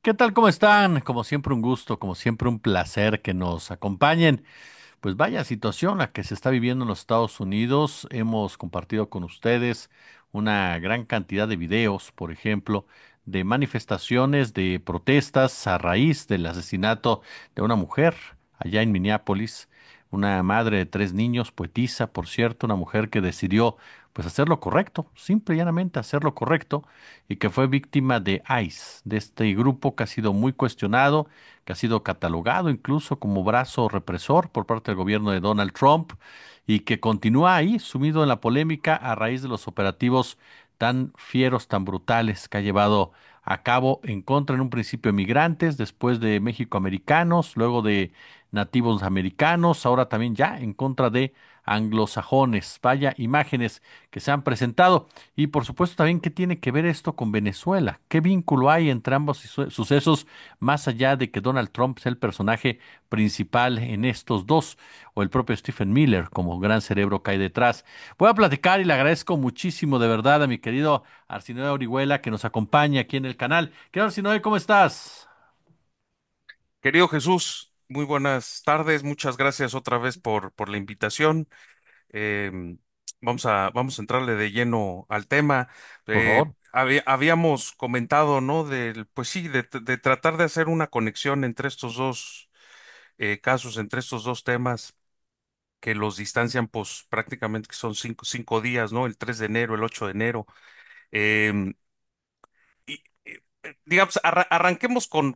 ¿Qué tal? ¿Cómo están? Como siempre un gusto, como siempre un placer que nos acompañen. Pues vaya situación la que se está viviendo en los Estados Unidos. Hemos compartido con ustedes una gran cantidad de videos, por ejemplo, de manifestaciones, de protestas a raíz del asesinato de una mujer allá en Minneapolis, una madre de tres niños, poetisa, por cierto, una mujer que decidió pues hacer lo correcto, simple y llanamente hacer lo correcto, y que fue víctima de ICE, de este grupo que ha sido muy cuestionado, que ha sido catalogado incluso como brazo represor por parte del gobierno de Donald Trump y que continúa ahí sumido en la polémica a raíz de los operativos tan fieros, tan brutales que ha llevado a cabo en contra en un principio de migrantes, después de mexicoamericanos, luego de nativos americanos, ahora también ya en contra de anglosajones. Vaya imágenes que se han presentado. Y por supuesto también qué tiene que ver esto con Venezuela. ¿Qué vínculo hay entre ambos sucesos más allá de que Donald Trump sea el personaje principal en estos dos o el propio Stephen Miller como gran cerebro que hay detrás? Voy a platicar y le agradezco muchísimo de verdad a mi querido Arsinoe Orihuela que nos acompaña aquí en el canal. Querido Arsinoe, ¿cómo estás? Querido Jesús, muy buenas tardes. Muchas gracias otra vez por la invitación. Em, vamos a entrarle de lleno al tema. Por favor. Habíamos comentado, ¿no? Pues sí, de tratar de hacer una conexión entre estos dos casos, entre estos dos temas que los distancian, pues prácticamente que son cinco días, ¿no? El 3 de enero, el 8 de enero. Em, digamos, arranquemos con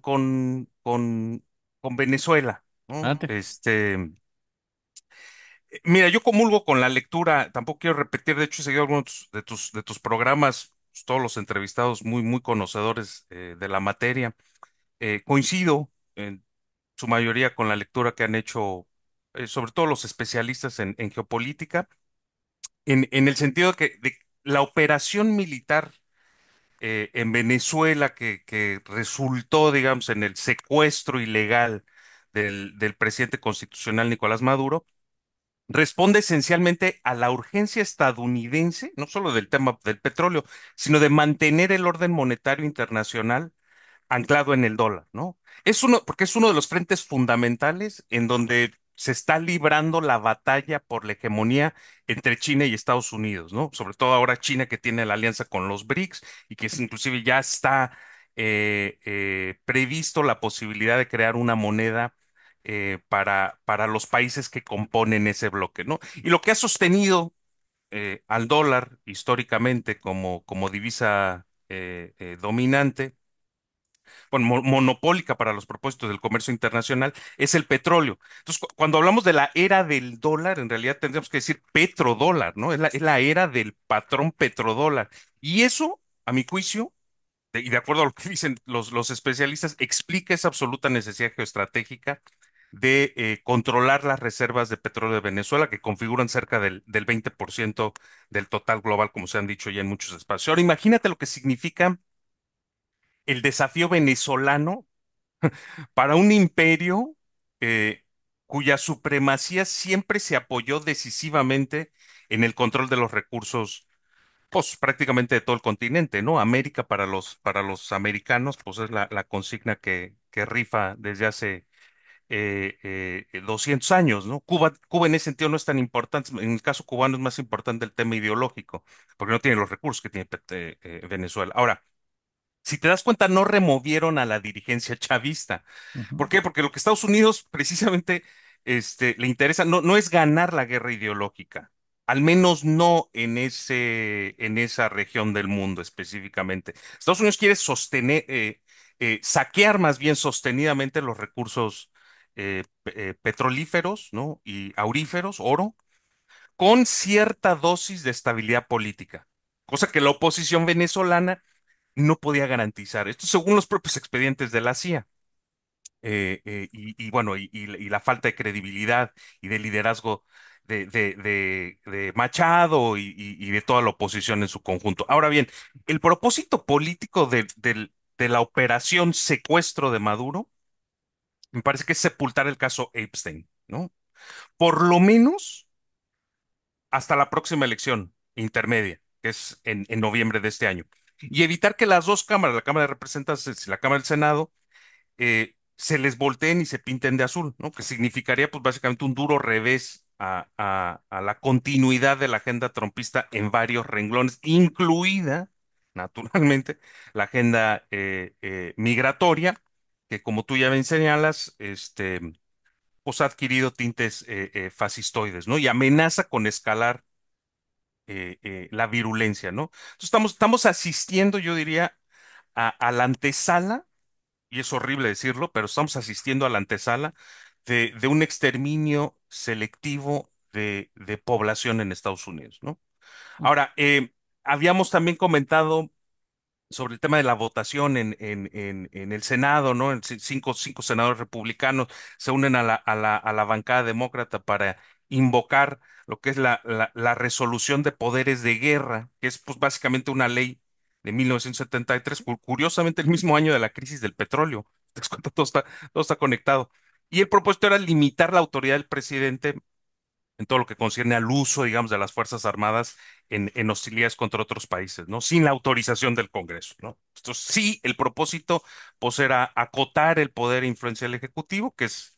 Venezuela, ¿no? Adelante. Mira, yo comulgo con la lectura, tampoco quiero repetir, de hecho he seguido algunos de tus programas, pues, todos los entrevistados muy conocedores de la materia. Coincido en su mayoría con la lectura que han hecho, sobre todo los especialistas en geopolítica, en el sentido de la operación militar en Venezuela que resultó, digamos, en el secuestro ilegal del presidente constitucional Nicolás Maduro responde esencialmente a la urgencia estadounidense, no solo del tema del petróleo, sino de mantener el orden monetario internacional anclado en el dólar, ¿no? Porque es uno de los frentes fundamentales en donde se está librando la batalla por la hegemonía entre China y Estados Unidos, ¿no? Sobre todo ahora China que tiene la alianza con los BRICS y que inclusive ya está previsto la posibilidad de crear una moneda para los países que componen ese bloque, ¿no? Y lo que ha sostenido al dólar históricamente como divisa dominante, bueno, monopólica para los propósitos del comercio internacional, es el petróleo. Entonces, cuando hablamos de la era del dólar, en realidad tendríamos que decir petrodólar, ¿no? Es la era del patrón petrodólar. Y eso, a mi juicio, y de acuerdo a lo que dicen los especialistas, explica esa absoluta necesidad geoestratégica de controlar las reservas de petróleo de Venezuela, que configuran cerca del 20% del total global, como se han dicho ya en muchos espacios. Ahora, imagínate lo que significa el desafío venezolano para un imperio eh, cuya supremacía siempre se apoyó decisivamente en el control de los recursos, pues prácticamente de todo el continente, ¿no? América para los americanos, pues es la consigna que rifa desde hace 200 años, ¿no? Cuba en ese sentido no es tan importante, en el caso cubano es más importante el tema ideológico, porque no tiene los recursos que tiene Venezuela. Ahora, si te das cuenta, no removieron a la dirigencia chavista. ¿Por Ujú. qué? Porque lo que Estados Unidos precisamente le interesa no es ganar la guerra ideológica, al menos no en esa región del mundo específicamente. Estados Unidos quiere saquear más bien sostenidamente los recursos petrolíferos, ¿no? Y auríferos, oro, con cierta dosis de estabilidad política, cosa que la oposición venezolana no podía garantizar. Esto según los propios expedientes de la CIA. Y bueno, y la falta de credibilidad y de liderazgo de Machado y de toda la oposición en su conjunto. Ahora bien, el propósito político de la operación secuestro de Maduro me parece que es sepultar el caso Epstein, ¿no? Por lo menos hasta la próxima elección intermedia, que es en noviembre de este año. Y evitar que las dos cámaras, la Cámara de Representantes y la Cámara del Senado, se les volteen y se pinten de azul, ¿no? Que significaría pues básicamente un duro revés a la continuidad de la agenda trumpista en varios renglones, incluida, naturalmente, la agenda migratoria, que como tú ya me señalas, pues ha adquirido tintes fascistoides, ¿no? Y amenaza con escalar la virulencia, ¿no? Entonces estamos asistiendo, yo diría, a la antesala, y es horrible decirlo, pero estamos asistiendo a la antesala de un exterminio selectivo de población en Estados Unidos, ¿no? Ahora, habíamos también comentado sobre el tema de la votación en el Senado, ¿no? Cinco senadores republicanos se unen a la bancada demócrata para invocar lo que es la resolución de poderes de guerra, que es pues básicamente una ley de 1973, curiosamente el mismo año de la crisis del petróleo. Te das cuenta, todo está conectado. Y el propósito era limitar la autoridad del presidente en todo lo que concierne al uso, digamos, de las Fuerzas Armadas en hostilidades contra otros países, ¿no? Sin la autorización del Congreso, ¿no? Entonces, sí, el propósito, pues, era acotar el poder e influencia del Ejecutivo, que es,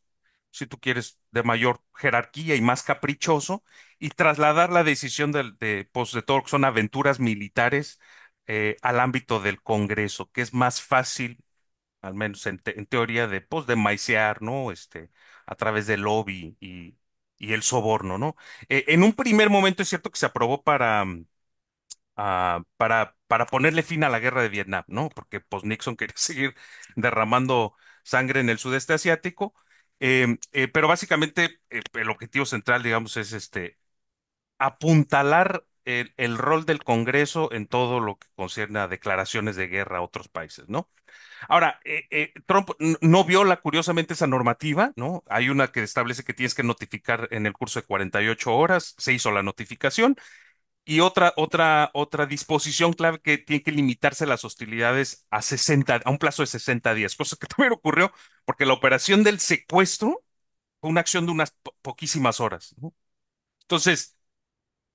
si tú quieres, de mayor jerarquía y más caprichoso, y trasladar la decisión pues, de todo lo que son aventuras militares al ámbito del Congreso, que es más fácil al menos en teoría, pues, de maicear, ¿no? A través del lobby y el soborno, ¿no? En un primer momento es cierto que se aprobó para ponerle fin a la guerra de Vietnam, ¿no? Porque pues Nixon quería seguir derramando sangre en el sudeste asiático, pero básicamente el objetivo central, digamos, es apuntalar el rol del Congreso en todo lo que concierne a declaraciones de guerra a otros países, ¿no? Ahora, Trump no viola curiosamente esa normativa, ¿no? Hay una que establece que tienes que notificar en el curso de 48 horas, se hizo la notificación, y otra disposición clave que tiene que limitarse las hostilidades a un plazo de 60 días, cosa que también ocurrió porque la operación del secuestro fue una acción de unas poquísimas horas, ¿no? Entonces,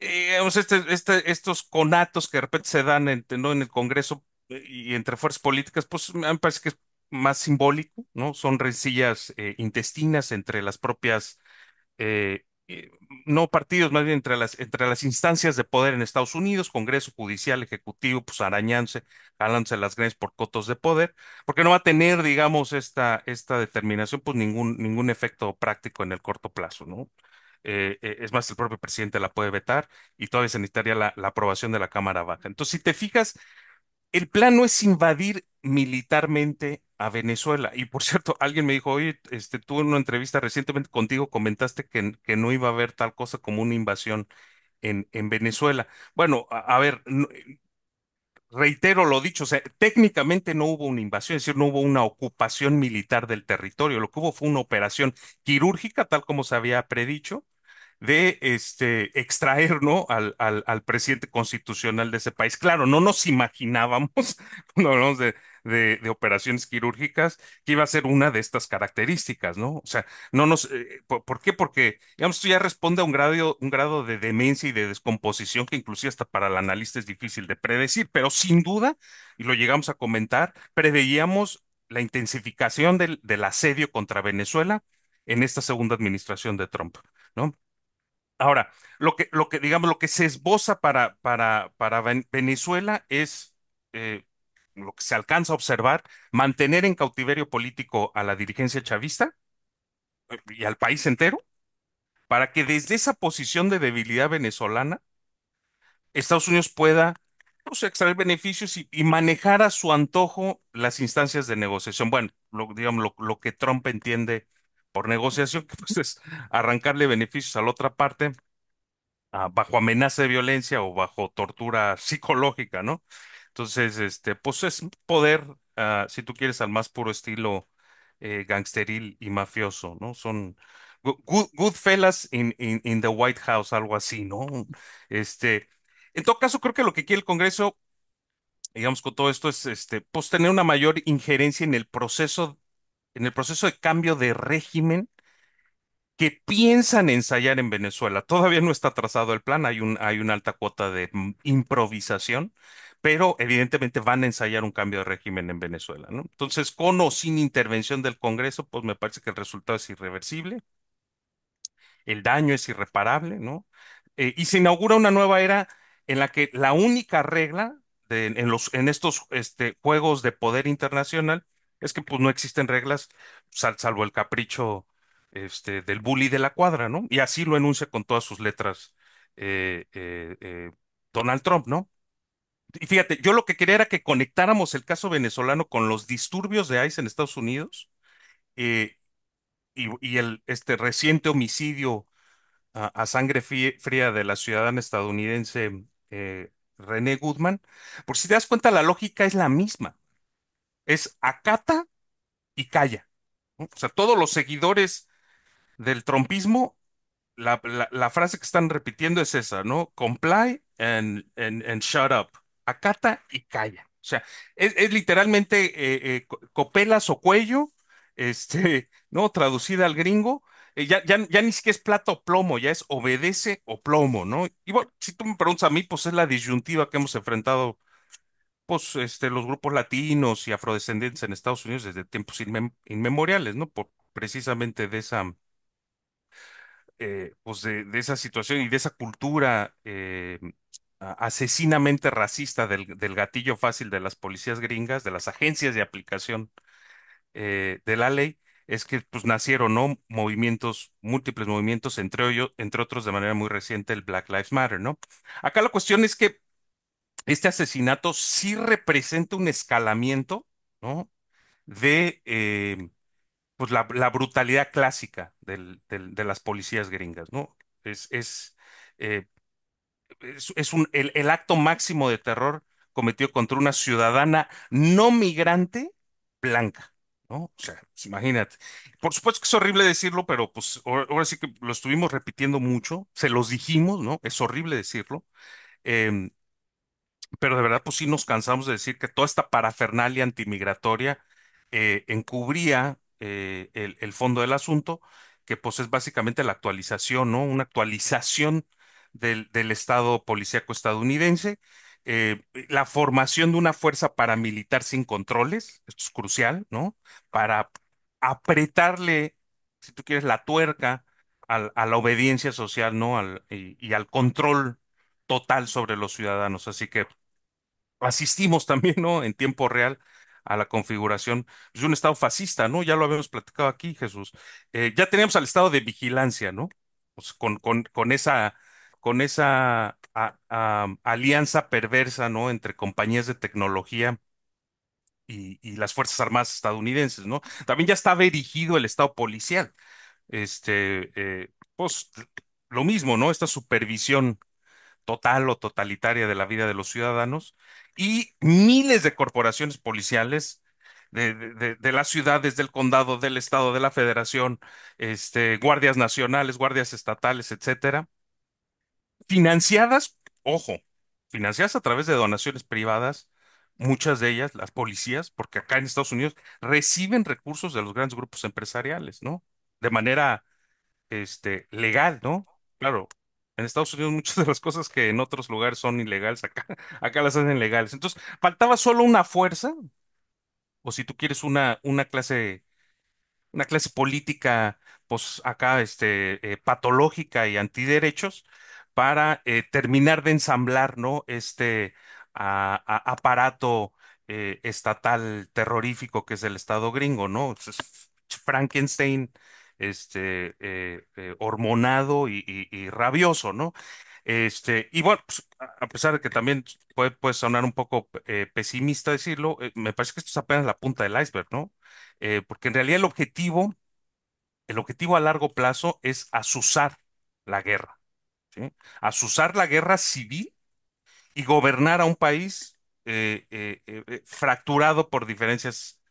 digamos, estos conatos que de repente se dan ¿no? en el Congreso y entre fuerzas políticas, pues me parece que es más simbólico, ¿no? Son rencillas intestinas entre las propias, no partidos, más bien entre las instancias de poder en Estados Unidos, Congreso, Judicial, Ejecutivo, pues arañándose, jalándose las greñas por cotos de poder, porque no va a tener, digamos, esta determinación, pues ningún efecto práctico en el corto plazo, ¿no? Es más, el propio presidente la puede vetar y todavía se necesitaría la aprobación de la Cámara Baja. Entonces, si te fijas, el plan no es invadir militarmente a Venezuela. Y por cierto, alguien me dijo, oye, tú en una entrevista recientemente contigo comentaste que no iba a haber tal cosa como una invasión en Venezuela. Bueno, a ver, reitero lo dicho, o sea, técnicamente no hubo una invasión, es decir, no hubo una ocupación militar del territorio. Lo que hubo fue una operación quirúrgica, tal como se había predicho de extraer, ¿no? al presidente constitucional de ese país. Claro, no nos imaginábamos, cuando hablamos de operaciones quirúrgicas, que iba a ser una de estas características, ¿no? O sea, no nos, ¿por qué? Porque, digamos, esto ya responde a un grado de demencia y de descomposición que inclusive hasta para el analista es difícil de predecir, pero sin duda, y lo llegamos a comentar, preveíamos la intensificación del asedio contra Venezuela en esta segunda administración de Trump, ¿no? Ahora, digamos, lo que se esboza para Venezuela es lo que se alcanza a observar, mantener en cautiverio político a la dirigencia chavista y al país entero, para que desde esa posición de debilidad venezolana, Estados Unidos pueda, pues, extraer beneficios y manejar a su antojo las instancias de negociación. Bueno, digamos, lo que Trump entiende por negociación, que pues es arrancarle beneficios a la otra parte bajo amenaza de violencia o bajo tortura psicológica, ¿no? Entonces, pues es poder, si tú quieres, al más puro estilo gangsteril y mafioso, ¿no? Son Goodfellas in the White House, algo así, ¿no? Este, en todo caso, creo que lo que quiere el Congreso, digamos, con todo esto es, pues tener una mayor injerencia en el proceso de cambio de régimen que piensan ensayar en Venezuela. Todavía no está trazado el plan, hay una alta cuota de improvisación, pero evidentemente van a ensayar un cambio de régimen en Venezuela, ¿no? Entonces, con o sin intervención del Congreso, pues me parece que el resultado es irreversible, el daño es irreparable, ¿no? Y se inaugura una nueva era en la que la única regla en estos juegos de poder internacional es que pues no existen reglas salvo el capricho del bully de la cuadra, ¿no? Y así lo enuncia con todas sus letras eh, eh, eh, Donald Trump, ¿no? Y fíjate, yo lo que quería era que conectáramos el caso venezolano con los disturbios de ICE en Estados Unidos eh, y este reciente homicidio a sangre fría de la ciudadana estadounidense René Goodman. Por si te das cuenta, la lógica es la misma. Es acata y calla, ¿no? O sea, todos los seguidores del trumpismo la frase que están repitiendo es esa, ¿no? Comply and shut up. Acata y calla. O sea, es literalmente copelas o cuello, ¿no? Traducida al gringo. Ya ni siquiera es plata o plomo, ya es obedece o plomo, ¿no? Y bueno, si tú me preguntas a mí, pues es la disyuntiva que hemos enfrentado, pues, los grupos latinos y afrodescendientes en Estados Unidos desde tiempos inmemoriales, ¿no? Por precisamente de esa pues de esa situación y de esa cultura asesinamente racista del gatillo fácil de las policías gringas, de las agencias de aplicación de la ley, es que pues nacieron, ¿no? Movimientos, múltiples movimientos, entre otros de manera muy reciente el Black Lives Matter, ¿no? Acá la cuestión es que este asesinato sí representa un escalamiento, ¿no? De pues la brutalidad clásica de las policías gringas, ¿no? Es, es, eh, el acto máximo de terror cometido contra una ciudadana no migrante blanca, ¿no? O sea, pues, imagínate. Por supuesto que es horrible decirlo, pero pues ahora sí que lo estuvimos repitiendo mucho, se los dijimos, ¿no? Es horrible decirlo. Em, pero de verdad, pues sí nos cansamos de decir que toda esta parafernalia antimigratoria encubría el fondo del asunto, que pues es básicamente la actualización, ¿no? Una actualización del Estado policíaco estadounidense, la formación de una fuerza paramilitar sin controles, esto es crucial, ¿no? Para apretarle, si tú quieres, la tuerca a la obediencia social, ¿no? Y al control total sobre los ciudadanos. Así que asistimos también, ¿no? En tiempo real a la configuración de un estado fascista, ¿no? Ya lo habíamos platicado aquí, Jesús. Ya teníamos al estado de vigilancia, ¿no? Pues con esa alianza perversa, ¿no? Entre compañías de tecnología y las Fuerzas Armadas estadounidenses, ¿no? También ya estaba erigido el estado policial. Pues lo mismo, ¿no? Esta supervisión total o totalitaria de la vida de los ciudadanos y miles de corporaciones policiales de las ciudades, del condado, del estado, de la federación, guardias nacionales, guardias estatales, etcétera, financiadas, ojo, financiadas a través de donaciones privadas, muchas de ellas, las policías, porque acá en Estados Unidos reciben recursos de los grandes grupos empresariales, ¿no? De manera legal, ¿no? Claro, en Estados Unidos muchas de las cosas que en otros lugares son ilegales, acá las hacen legales. Entonces, faltaba solo una fuerza, o si tú quieres una clase política, pues acá, patológica y antiderechos, para terminar de ensamblar, ¿no? Aparato estatal terrorífico que es el Estado gringo, ¿no? Es Frankenstein, hormonado y rabioso, ¿no? Y bueno, pues, a pesar de que también puede sonar un poco pesimista decirlo, me parece que esto es apenas la punta del iceberg, ¿no? Porque en realidad el objetivo a largo plazo es azuzar la guerra, ¿sí? Azuzar la guerra civil y gobernar a un país fracturado por diferencias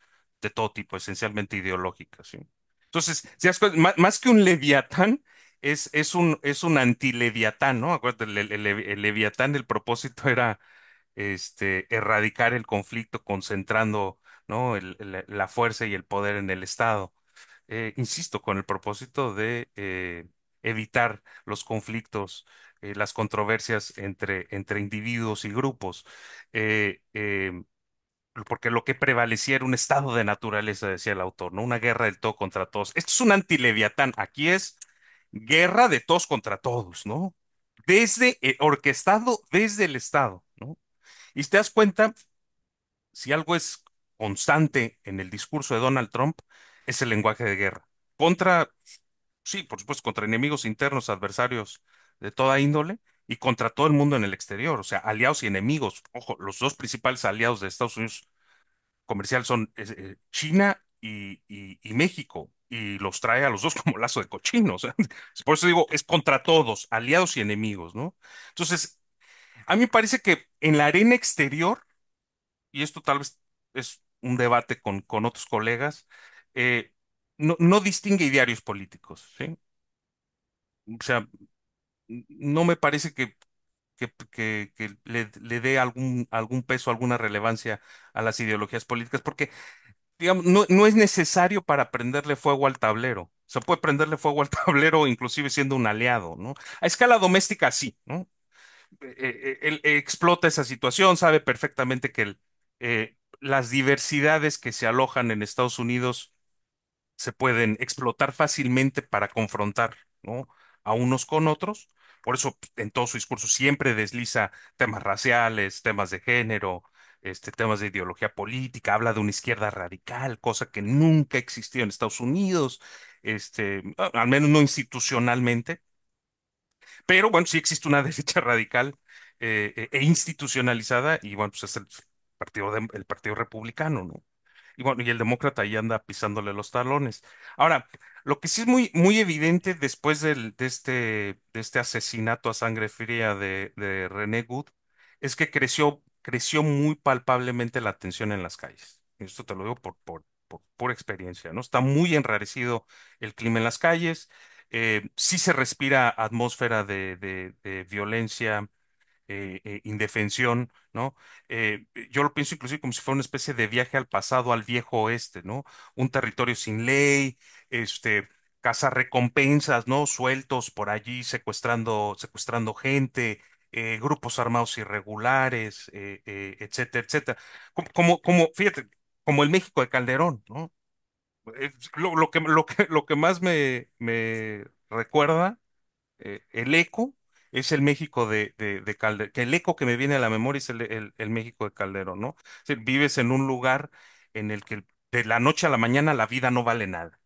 de todo tipo, esencialmente ideológicas, ¿sí? Entonces, si das cuenta, más que un leviatán, es un antileviatán, ¿no? Acuérdate, el leviatán, el propósito era erradicar el conflicto concentrando, ¿no? La fuerza y el poder en el Estado. Insisto, con el propósito de evitar los conflictos las controversias entre individuos y grupos. Eh, eh, Porque lo que prevalecía era un estado de naturaleza, decía el autor, ¿no? Una guerra del todo contra todos. Esto es un antileviatán. Aquí es guerra de todos contra todos, ¿no? Orquestado desde el Estado, ¿no? Y si te das cuenta, si algo es constante en el discurso de Donald Trump, es el lenguaje de guerra. Contra, sí, por supuesto, contra enemigos internos, adversarios de toda índole y contra todo el mundo en el exterior, o sea, aliados y enemigos. Ojo, los dos principales aliados de Estados Unidos comercial son China y México, y los trae a los dos como lazo de cochino. O sea, por eso digo, es contra todos, aliados y enemigos, ¿no? Entonces, a mí me parece que en la arena exterior, y esto tal vez es un debate con otros colegas, no distingue idearios políticos, ¿sí? O sea, no me parece que le dé algún peso, alguna relevancia a las ideologías políticas, porque digamos, no es necesario para prenderle fuego al tablero. Se puede prenderle fuego al tablero inclusive siendo un aliado, ¿no? A escala doméstica sí, ¿no? Él explota esa situación, sabe perfectamente que las diversidades que se alojan en Estados Unidos se pueden explotar fácilmente para confrontar, ¿no? A unos con otros. Por eso, en todo su discurso siempre desliza temas raciales, temas de género, temas de ideología política, habla de una izquierda radical, cosa que nunca existió en Estados Unidos, al menos no institucionalmente. Pero bueno, sí existe una derecha radical e institucionalizada, y bueno, pues es el partido republicano, ¿no? Y bueno, y el demócrata ahí anda pisándole los talones. Ahora, lo que sí es muy evidente después de este asesinato a sangre fría de René Good es que creció muy palpablemente la tensión en las calles. Esto te lo digo por pura experiencia, ¿no? Está muy enrarecido el clima en las calles. Sí se respira atmósfera de violencia, indefensión, ¿no? Yo lo pienso inclusive como si fuera una especie de viaje al pasado, al viejo oeste, ¿no? Un territorio sin ley, este, cazarrecompensas, ¿no? Sueltos por allí, secuestrando gente, grupos armados irregulares, etcétera, etcétera. Fíjate, como el México de Calderón, ¿no? Lo que más me recuerda el eco es el México de Calderón, que el eco que me viene a la memoria es el México de Calderón, ¿no? Es decir, vives en un lugar en el que de la noche a la mañana la vida no vale nada.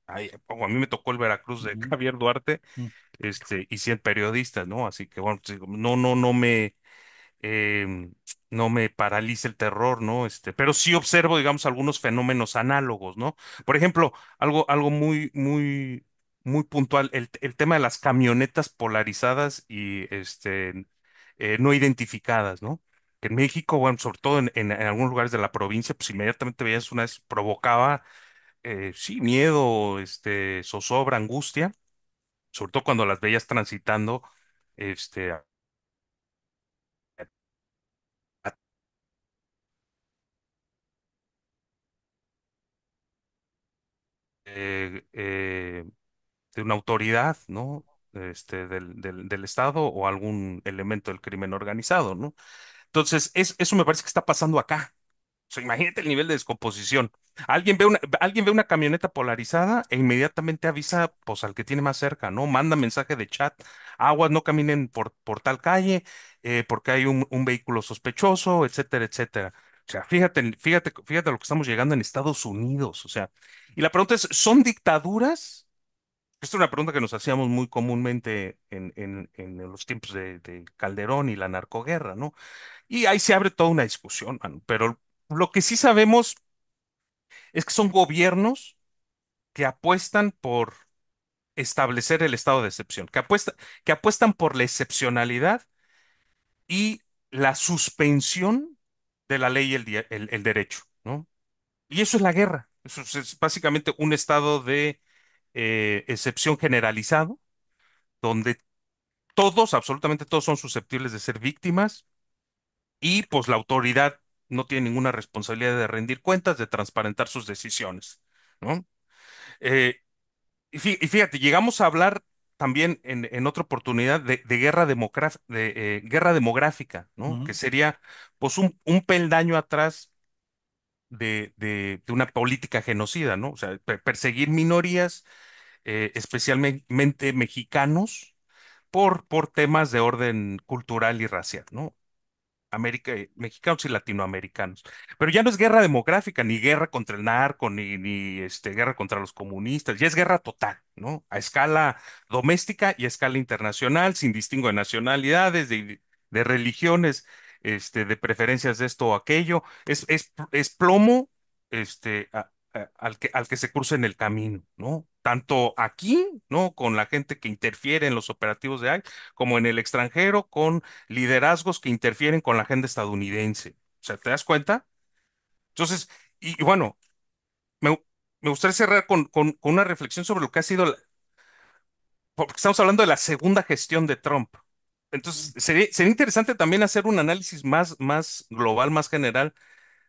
Ay, o a mí me tocó el Veracruz de Ujú, Javier Duarte, ujú. y 100 periodistas, ¿no? Así que bueno, pues, digo, eh, no me paraliza el terror, ¿no? Pero sí observo, digamos, algunos fenómenos análogos, ¿no? Por ejemplo, algo muy puntual, el tema de las camionetas polarizadas y no identificadas, ¿no? Que en México, bueno, sobre todo en algunos lugares de la provincia, pues inmediatamente veías una vez, provocaba, sí, miedo, zozobra, angustia, sobre todo cuando las veías transitando, este, eh, eh, de una autoridad, ¿no? Del Estado o algún elemento del crimen organizado, ¿no? Entonces, eso me parece que está pasando acá. O sea, imagínate el nivel de descomposición. Alguien ve una camioneta polarizada e inmediatamente avisa, pues, al que tiene más cerca, ¿no? Manda mensaje de chat: aguas, no caminen por tal calle, porque hay un vehículo sospechoso, etcétera, etcétera. O sea, fíjate a lo que estamos llegando en Estados Unidos. O sea, y la pregunta es, ¿son dictaduras? Esta es una pregunta que nos hacíamos muy comúnmente en los tiempos de Calderón y la narcoguerra, ¿no? Y ahí se abre toda una discusión, mano. Pero lo que sí sabemos es que son gobiernos que apuestan por establecer el estado de excepción, que apuestan por la excepcionalidad y la suspensión de la ley y el derecho, ¿no? Y eso es la guerra. Eso es básicamente un estado de excepción generalizado, donde todos, absolutamente todos, son susceptibles de ser víctimas, y pues la autoridad no tiene ninguna responsabilidad de rendir cuentas, de transparentar sus decisiones, ¿no? Eh, y fíjate, llegamos a hablar también en otra oportunidad de guerra demográfica, ¿no? Que Ujú, sería pues un peldaño atrás de una política genocida, ¿no? O sea, perseguir minorías, especialmente mexicanos, por temas de orden cultural y racial, ¿no? Mexicanos y latinoamericanos. Pero ya no es guerra demográfica, ni guerra contra el narco, ni guerra contra los comunistas, ya es guerra total, ¿no? A escala doméstica y a escala internacional, sin distingo de nacionalidades, de religiones, de preferencias de esto o aquello. Es plomo, al que se cruce en el camino, ¿no? Tanto aquí, ¿no? Con la gente que interfiere en los operativos de ICE, como en el extranjero, con liderazgos que interfieren con la agenda estadounidense. O sea, ¿te das cuenta? Entonces, y bueno, me, me gustaría cerrar con una reflexión sobre lo que ha sido, porque estamos hablando de la segunda gestión de Trump. Entonces, sería interesante también hacer un análisis más global, más general,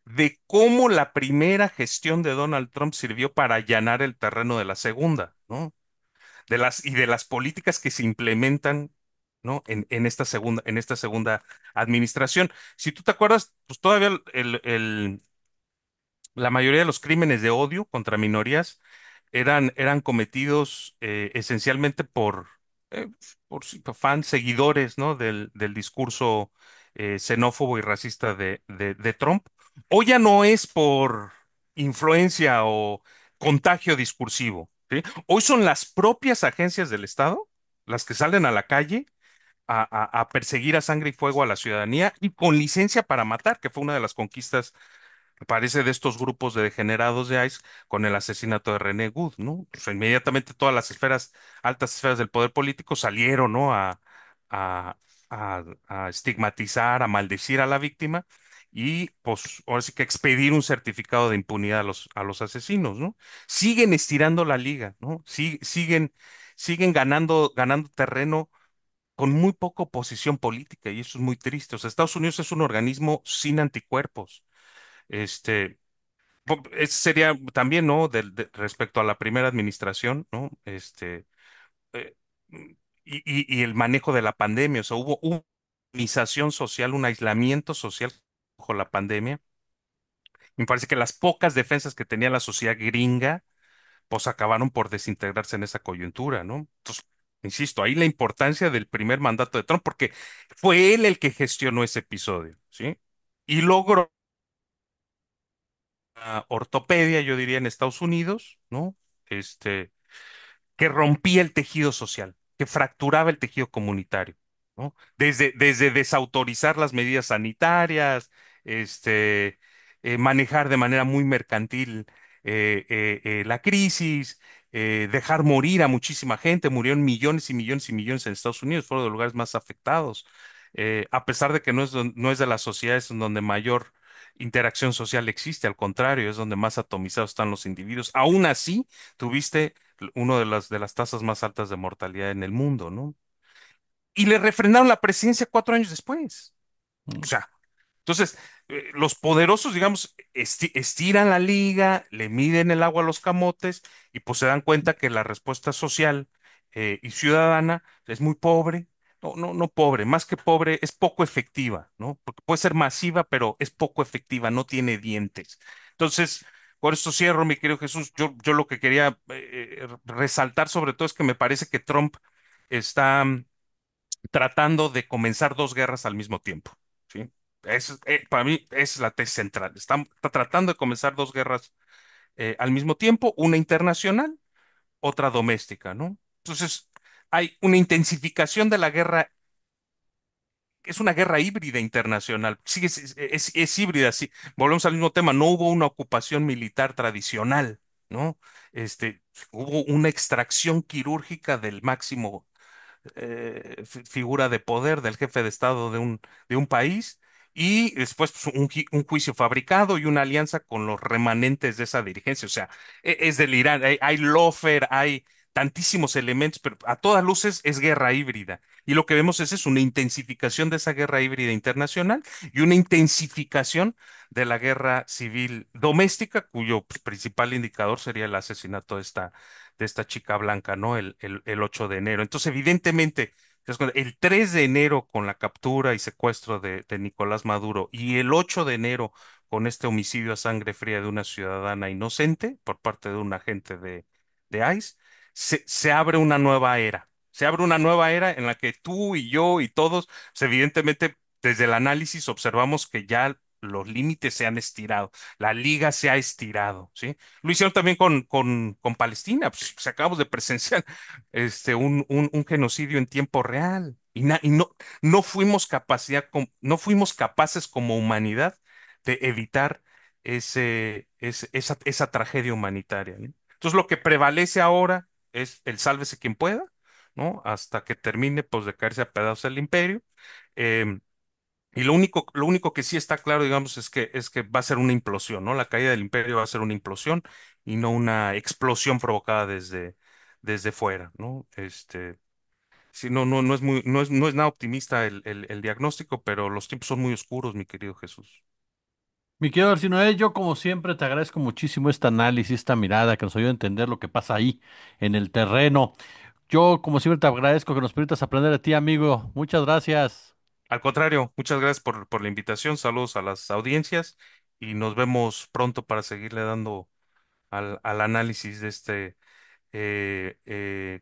de cómo la primera gestión de Donald Trump sirvió para allanar el terreno de la segunda, ¿no? De las políticas que se implementan, ¿no? En esta segunda administración. Si tú te acuerdas, pues todavía la mayoría de los crímenes de odio contra minorías eran cometidos esencialmente eh, por fans, seguidores, ¿no? del discurso xenófobo y racista de Trump. Hoy ya no es por influencia o contagio discursivo, ¿sí? Hoy son las propias agencias del Estado las que salen a la calle a perseguir a sangre y fuego a la ciudadanía y con licencia para matar, que fue una de las conquistas, me parece, de estos grupos de degenerados de ICE con el asesinato de René Good, ¿no? O sea, inmediatamente todas las altas esferas del poder político salieron, ¿no? A, a estigmatizar, a maldecir a la víctima y, pues, ahora sí que expedir un certificado de impunidad a los asesinos, ¿no? Siguen estirando la liga, ¿no? Siguen ganando terreno con muy poca oposición política y eso es muy triste. O sea, Estados Unidos es un organismo sin anticuerpos. Este, ese sería también, ¿no? Respecto a la primera administración, ¿no? Eh, y el manejo de la pandemia. O sea, hubo una organización social, un aislamiento social bajo la pandemia. Me parece que las pocas defensas que tenía la sociedad gringa, pues acabaron por desintegrarse en esa coyuntura, ¿no? Entonces, insisto, ahí la importancia del primer mandato de Trump, porque fue él el que gestionó ese episodio, ¿sí? Y logró ortopedia, yo diría, en Estados Unidos, ¿no? Este, que rompía el tejido social, que fracturaba el tejido comunitario, ¿no? Desde desautorizar las medidas sanitarias, manejar de manera muy mercantil la crisis, dejar morir a muchísima gente, murieron millones y millones y millones en Estados Unidos, fueron de los lugares más afectados, a pesar de que no es de las sociedades en donde mayor interacción social existe, al contrario, es donde más atomizados están los individuos. Aún así, tuviste una de las tasas más altas de mortalidad en el mundo, ¿no? Y le refrendaron la presidencia 4 años después. O ujú. sea, entonces, los poderosos, digamos, estiran la liga, le miden el agua a los camotes y pues se dan cuenta que la respuesta social y ciudadana es muy pobre. No, no, no pobre, más que pobre, es poco efectiva, ¿no? Porque puede ser masiva, pero es poco efectiva, no tiene dientes. Entonces, por esto cierro, mi querido Jesús. Yo lo que quería resaltar sobre todo es que me parece que Trump está tratando de comenzar dos guerras al mismo tiempo, ¿sí? Para mí es la tesis central. Está tratando de comenzar dos guerras al mismo tiempo, una internacional, otra doméstica, ¿no? Entonces, hay una intensificación de la guerra, es una guerra híbrida internacional. Sí, es híbrida, sí. Volvemos al mismo tema, no hubo una ocupación militar tradicional, ¿no? Hubo una extracción quirúrgica del máximo figura de poder del jefe de Estado de un país y después pues, un juicio fabricado y una alianza con los remanentes de esa dirigencia. O sea, es delirante. Hay lawfare, hay tantísimos elementos, pero a todas luces es guerra híbrida. Y lo que vemos es una intensificación de esa guerra híbrida internacional y una intensificación de la guerra civil doméstica, cuyo pues, principal indicador sería el asesinato de esta chica blanca, ¿no? El 8 de enero. Entonces, evidentemente, ¿te das cuenta? El 3 de enero con la captura y secuestro de Nicolás Maduro y el 8 de enero con este homicidio a sangre fría de una ciudadana inocente por parte de un agente de ICE, se abre una nueva era. Se abre una nueva era en la que tú y yo y todos, pues, evidentemente, desde el análisis observamos que ya los límites se han estirado, la liga se ha estirado, ¿sí? Lo hicieron también con Palestina, pues, acabamos de presenciar un genocidio en tiempo real y no fuimos no fuimos capaces como humanidad de evitar esa tragedia humanitaria, ¿no? Entonces lo que prevalece ahora es el sálvese quien pueda, ¿no? Hasta que termine pues de caerse a pedazos el imperio. Em, y lo único que sí está claro, digamos, es que va a ser una implosión, ¿no? La caída del imperio va a ser una implosión y no una explosión provocada desde fuera, ¿no? Sí, no es nada optimista el diagnóstico, pero los tiempos son muy oscuros, mi querido Jesús. Mi querido Arcinoe, yo como siempre te agradezco muchísimo este análisis, esta mirada que nos ayuda a entender lo que pasa ahí en el terreno. Yo como siempre te agradezco que nos permitas aprender de ti, amigo. Muchas gracias. Al contrario, muchas gracias por la invitación, saludos a las audiencias y nos vemos pronto para seguirle dando al análisis de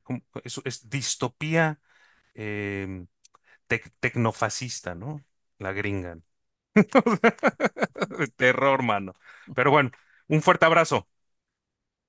¿cómo? Es distopía tecnofascista, ¿no? La gringa. Terror, mano. Pero bueno, un fuerte abrazo.